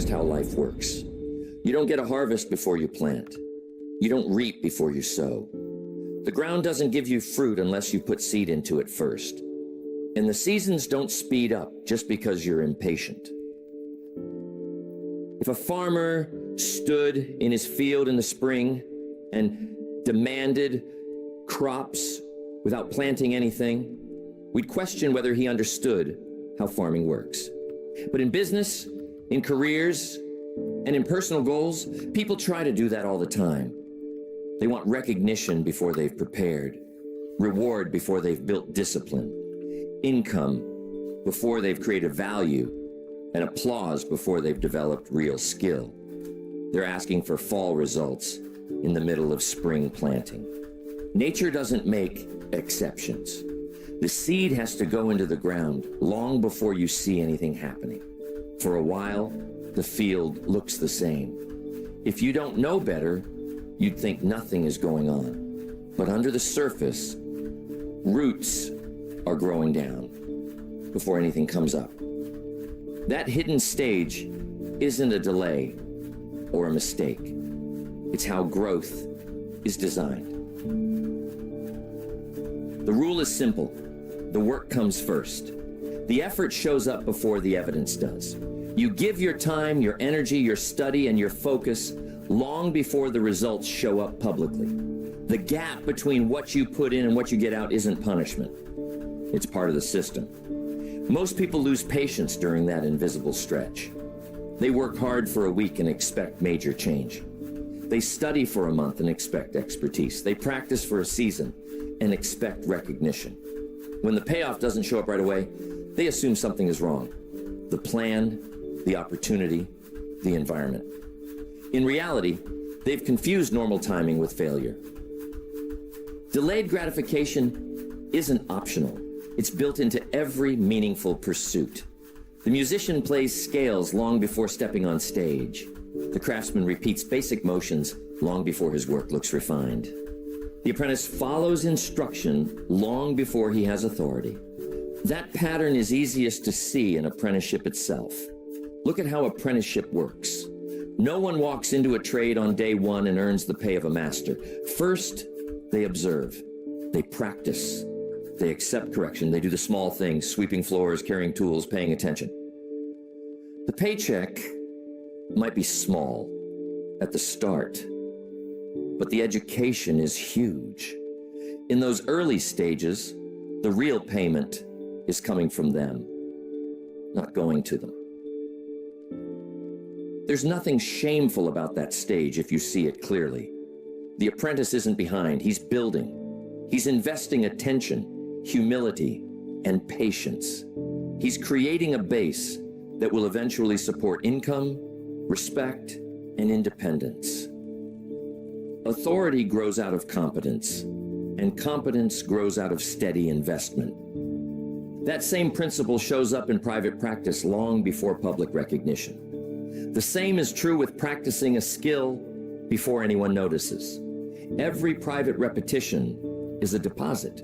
just how life works. You don't get a harvest before you plant. You don't reap before you sow. The ground doesn't give you fruit unless you put seed into it first. And the seasons don't speed up just because you're impatient. If a farmer stood in his field in the spring and demanded crops without planting anything, we'd question whether he understood how farming works. But in business, in careers, and in personal goals, people try to do that all the time. They want recognition before they've prepared, reward before they've built discipline, income before they've created value, and applause before they've developed real skill. They're asking for fall results in the middle of spring planting. Nature doesn't make exceptions. The seed has to go into the ground long before you see anything happening. For a while, the field looks the same. If you don't know better, you'd think nothing is going on. But under the surface, roots are growing down before anything comes up. That hidden stage isn't a delay or a mistake. It's how growth is designed. The rule is simple. The work comes first. The effort shows up before the evidence does. You give your time, your energy, your study, and your focus long before the results show up publicly. The gap between what you put in and what you get out isn't punishment. It's part of the system. Most people lose patience during that invisible stretch. They work hard for a week and expect major change. They study for a month and expect expertise. They practice for a season and expect recognition. When the payoff doesn't show up right away, they assume something is wrong. The plan, the opportunity, the environment. In reality, they've confused normal timing with failure. Delayed gratification isn't optional. It's built into every meaningful pursuit. The musician plays scales long before stepping on stage. The craftsman repeats basic motions long before his work looks refined. The apprentice follows instruction long before he has authority. That pattern is easiest to see in apprenticeship itself. Look at how apprenticeship works. No one walks into a trade on day one and earns the pay of a master. First, they observe, they practice, they accept correction, they do the small things, sweeping floors, carrying tools, paying attention. The paycheck might be small at the start, but the education is huge. In those early stages, the real payment is coming from them, not going to them. There's nothing shameful about that stage if you see it clearly. The apprentice isn't behind, he's building. He's investing attention, humility, and patience. He's creating a base that will eventually support income, respect, and independence. Authority grows out of competence, and competence grows out of steady investment. That same principle shows up in private practice long before public recognition. The same is true with practicing a skill before anyone notices. Every private repetition is a deposit.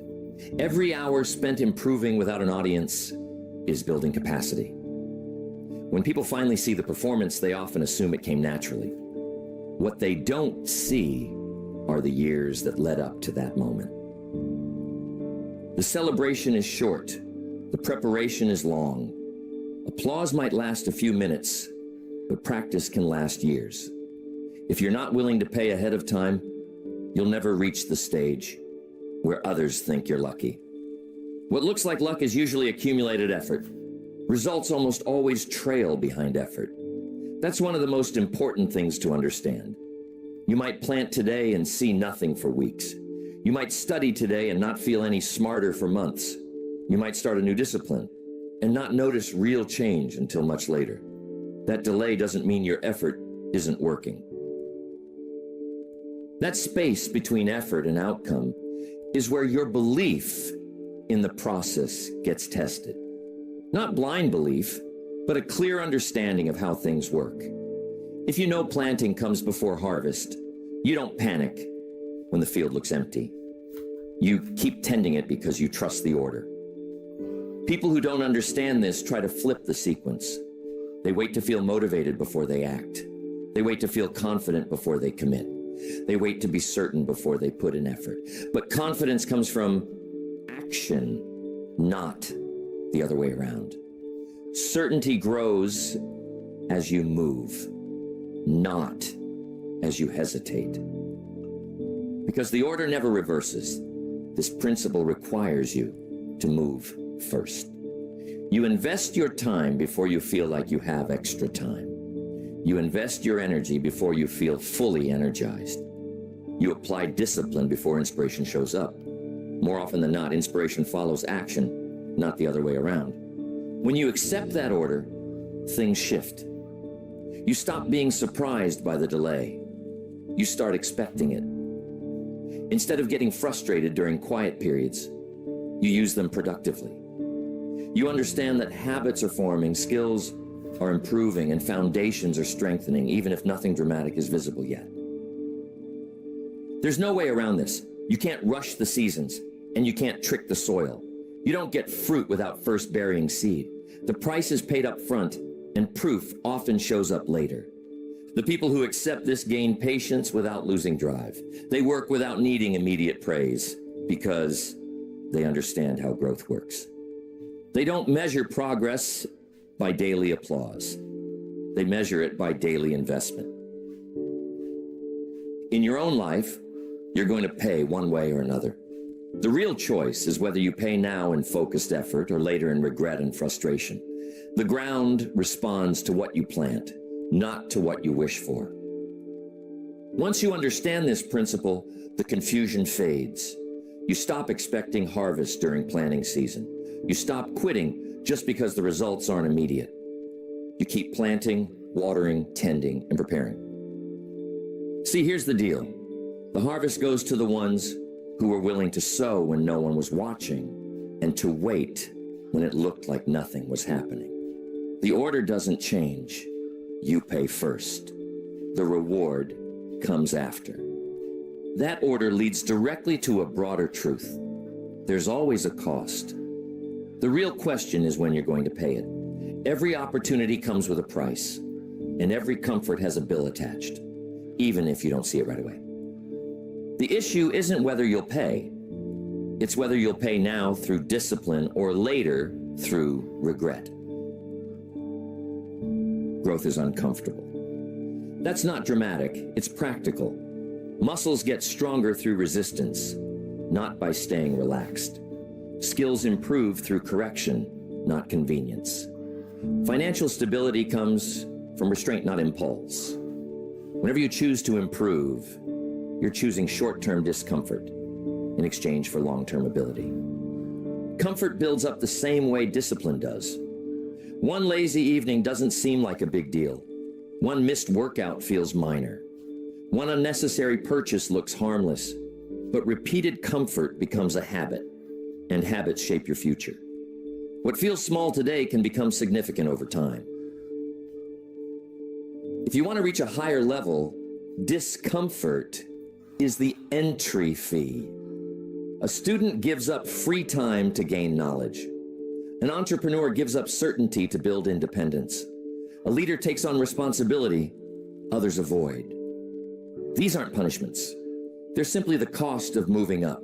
Every hour spent improving without an audience is building capacity. When people finally see the performance, they often assume it came naturally. What they don't see are the years that led up to that moment. The celebration is short. The preparation is long. Applause might last a few minutes, but practice can last years. If you're not willing to pay ahead of time, you'll never reach the stage where others think you're lucky. What looks like luck is usually accumulated effort. Results almost always trail behind effort. That's one of the most important things to understand. You might plant today and see nothing for weeks. You might study today and not feel any smarter for months. You might start a new discipline and not notice real change until much later. That delay doesn't mean your effort isn't working. That space between effort and outcome is where your belief in the process gets tested. Not blind belief, but a clear understanding of how things work. If you know planting comes before harvest, you don't panic when the field looks empty. You keep tending it because you trust the order. People who don't understand this try to flip the sequence. They wait to feel motivated before they act. They wait to feel confident before they commit. They wait to be certain before they put in effort. But confidence comes from action, not the other way around. Certainty grows as you move, not as you hesitate. Because the order never reverses. This principle requires you to move first. You invest your time before you feel like you have extra time. You invest your energy before you feel fully energized. You apply discipline before inspiration shows up. More often than not, inspiration follows action, not the other way around. When you accept that order, things shift. You stop being surprised by the delay. You start expecting it. Instead of getting frustrated during quiet periods, you use them productively. You understand that habits are forming, skills are improving, and foundations are strengthening, even if nothing dramatic is visible yet. There's no way around this. You can't rush the seasons, and you can't trick the soil. You don't get fruit without first burying seed. The price is paid up front, and proof often shows up later. The people who accept this gain patience without losing drive. They work without needing immediate praise because they understand how growth works. They don't measure progress by daily applause. They measure it by daily investment. In your own life, you're going to pay one way or another. The real choice is whether you pay now in focused effort or later in regret and frustration. The ground responds to what you plant, not to what you wish for. Once you understand this principle, the confusion fades. You stop expecting harvest during planting season. You stop quitting just because the results aren't immediate. You keep planting, watering, tending, and preparing. See, here's the deal. The harvest goes to the ones who were willing to sow when no one was watching and to wait when it looked like nothing was happening. The order doesn't change. You pay first. The reward comes after. That order leads directly to a broader truth. There's always a cost. The real question is when you're going to pay it. Every opportunity comes with a price, and every comfort has a bill attached, even if you don't see it right away. The issue isn't whether you'll pay. It's whether you'll pay now through discipline or later through regret. Growth is uncomfortable. That's not dramatic, it's practical. Muscles get stronger through resistance, not by staying relaxed. Skills improve through correction, not convenience. Financial stability comes from restraint, not impulse. Whenever you choose to improve, you're choosing short-term discomfort in exchange for long-term ability. Comfort builds up the same way discipline does. One lazy evening doesn't seem like a big deal. One missed workout feels minor. One unnecessary purchase looks harmless. But repeated comfort becomes a habit, and habits shape your future. What feels small today can become significant over time. If you want to reach a higher level, discomfort is the entry fee. A student gives up free time to gain knowledge. An entrepreneur gives up certainty to build independence. A leader takes on responsibility, others avoid. These aren't punishments. They're simply the cost of moving up.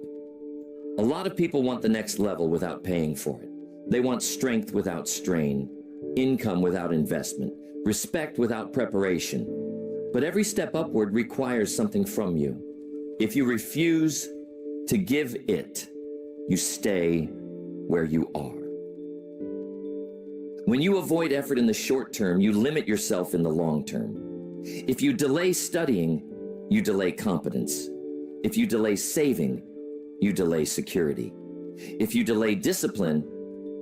A lot of people want the next level without paying for it. They want strength without strain, income without investment, respect without preparation. But every step upward requires something from you. If you refuse to give it, you stay where you are. When you avoid effort in the short term, you limit yourself in the long term. If you delay studying, you delay competence. If you delay saving, you delay security. If you delay discipline,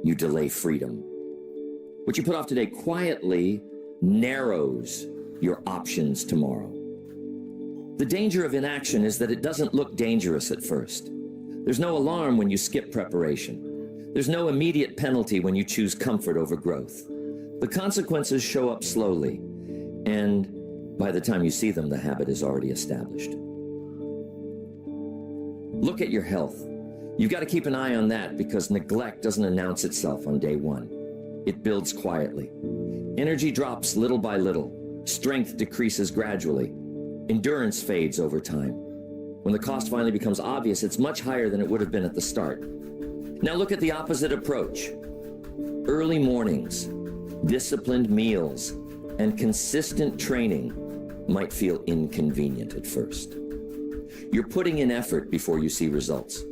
you delay freedom. What you put off today quietly narrows your options tomorrow. The danger of inaction is that it doesn't look dangerous at first. There's no alarm when you skip preparation. There's no immediate penalty when you choose comfort over growth. The consequences show up slowly, and by the time you see them, the habit is already established. Look at your health. You've got to keep an eye on that because neglect doesn't announce itself on day one. It builds quietly. Energy drops little by little. Strength decreases gradually. Endurance fades over time. When the cost finally becomes obvious, it's much higher than it would have been at the start. Now look at the opposite approach. Early mornings, disciplined meals, and consistent training might feel inconvenient at first. You're putting in effort before you see results,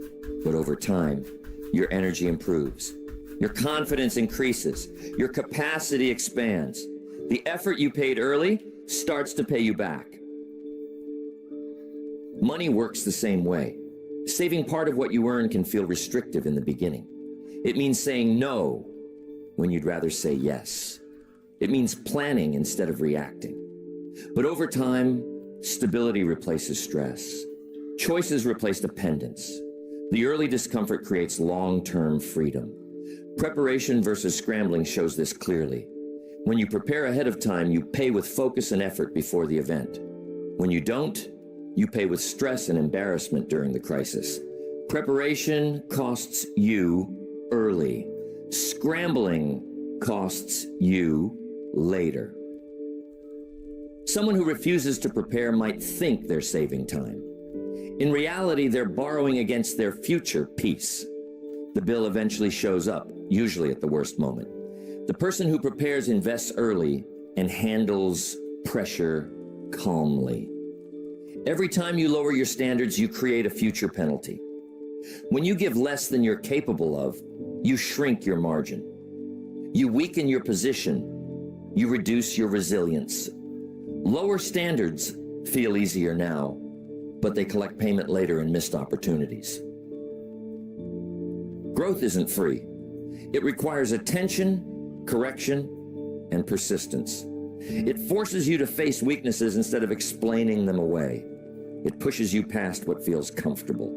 but over time, your energy improves. Your confidence increases. Your capacity expands. The effort you paid early starts to pay you back. Money works the same way. Saving part of what you earn can feel restrictive in the beginning. It means saying no when you'd rather say yes. It means planning instead of reacting. But over time, stability replaces stress. Choices replace dependence. The early discomfort creates long-term freedom. Preparation versus scrambling shows this clearly. When you prepare ahead of time, you pay with focus and effort before the event. When you don't, you pay with stress and embarrassment during the crisis. Preparation costs you early. Scrambling costs you later. Someone who refuses to prepare might think they're saving time. In reality, they're borrowing against their future peace. The bill eventually shows up, usually at the worst moment. The person who prepares invests early and handles pressure calmly. Every time you lower your standards, you create a future penalty. When you give less than you're capable of, you shrink your margin. You weaken your position. You reduce your resilience. Lower standards feel easier now, but they collect payment later in missed opportunities. Growth isn't free. It requires attention, correction, and persistence. It forces you to face weaknesses instead of explaining them away. It pushes you past what feels comfortable.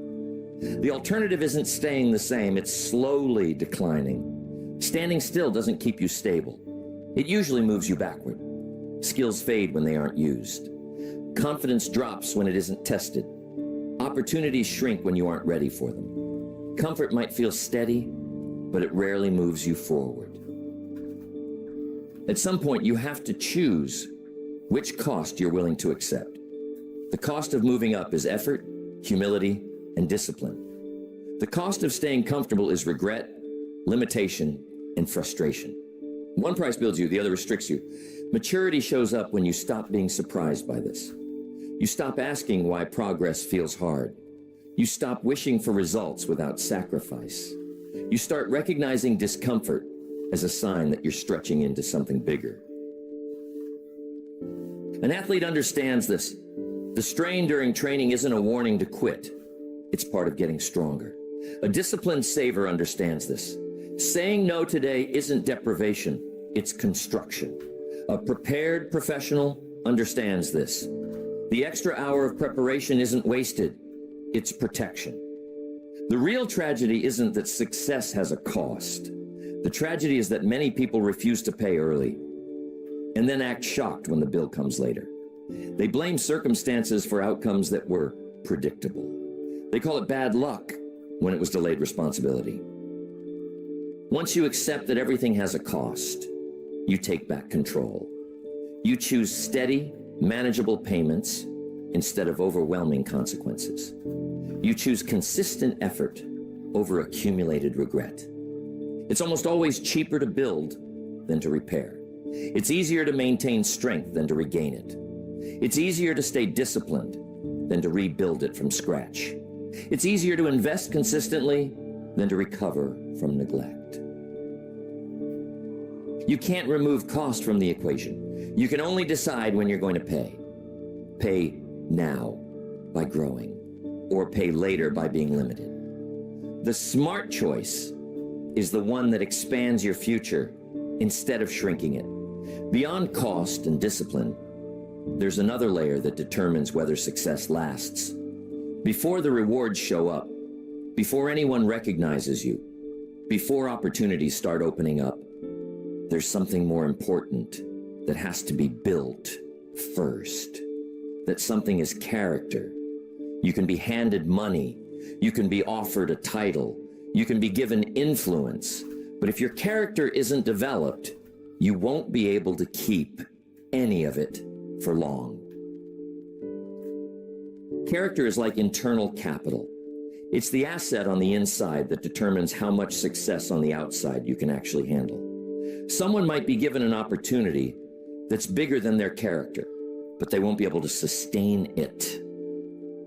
The alternative isn't staying the same, it's slowly declining. Standing still doesn't keep you stable. It usually moves you backward. Skills fade when they aren't used. Confidence drops when it isn't tested. Opportunities shrink when you aren't ready for them. Comfort might feel steady, but it rarely moves you forward. At some point, you have to choose which cost you're willing to accept. The cost of moving up is effort, humility, and discipline. The cost of staying comfortable is regret, limitation, and frustration. One price builds you, the other restricts you. Maturity shows up when you stop being surprised by this. You stop asking why progress feels hard. You stop wishing for results without sacrifice. You start recognizing discomfort as a sign that you're stretching into something bigger. An athlete understands this. The strain during training isn't a warning to quit. It's part of getting stronger. A disciplined saver understands this. Saying no today isn't deprivation, it's construction. A prepared professional understands this. The extra hour of preparation isn't wasted, it's protection. The real tragedy isn't that success has a cost. The tragedy is that many people refuse to pay early and then act shocked when the bill comes later. They blame circumstances for outcomes that were predictable. They call it bad luck when it was delayed responsibility. Once you accept that everything has a cost, you take back control. You choose steady, manageable payments instead of overwhelming consequences. You choose consistent effort over accumulated regret. It's almost always cheaper to build than to repair. It's easier to maintain strength than to regain it. It's easier to stay disciplined than to rebuild it from scratch. It's easier to invest consistently than to recover from neglect. You can't remove cost from the equation. You can only decide when you're going to pay. Pay now by growing, or pay later by being limited. The smart choice is the one that expands your future instead of shrinking it. Beyond cost and discipline, there's another layer that determines whether success lasts. Before the rewards show up, before anyone recognizes you, before opportunities start opening up, there's something more important that has to be built first. That something is character. You can be handed money. You can be offered a title. You can be given influence. But if your character isn't developed, you won't be able to keep any of it for long. Character is like internal capital. It's the asset on the inside that determines how much success on the outside you can actually handle. Someone might be given an opportunity that's bigger than their character, but they won't be able to sustain it.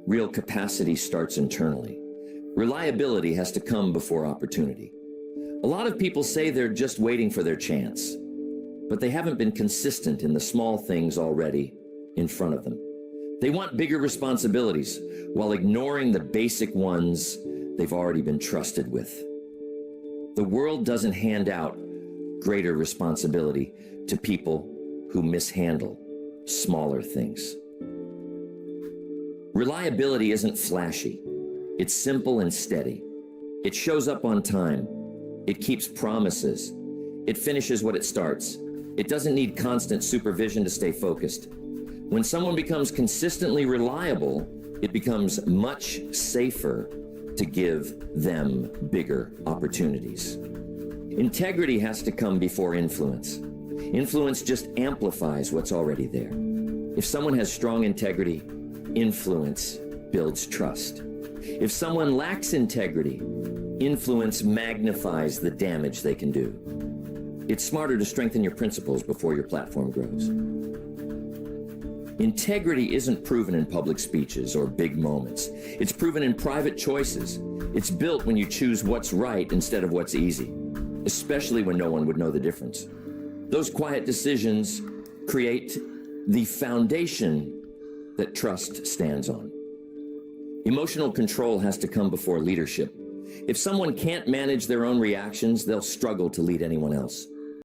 Real capacity starts internally. Reliability has to come before opportunity. A lot of people say they're just waiting for their chance, but they haven't been consistent in the small things already in front of them. They want bigger responsibilities while ignoring the basic ones they've already been trusted with. The world doesn't hand out greater responsibility to people who mishandle smaller things. Reliability isn't flashy. It's simple and steady. It shows up on time. It keeps promises. It finishes what it starts. It doesn't need constant supervision to stay focused. When someone becomes consistently reliable, it becomes much safer to give them bigger opportunities. Integrity has to come before influence. Influence just amplifies what's already there. If someone has strong integrity, influence builds trust. If someone lacks integrity, influence magnifies the damage they can do. It's smarter to strengthen your principles before your platform grows. Integrity isn't proven in public speeches or big moments. It's proven in private choices. It's built when you choose what's right instead of what's easy, especially when no one would know the difference. Those quiet decisions create the foundation that trust stands on. Emotional control has to come before leadership. If someone can't manage their own reactions, they'll struggle to lead anyone else.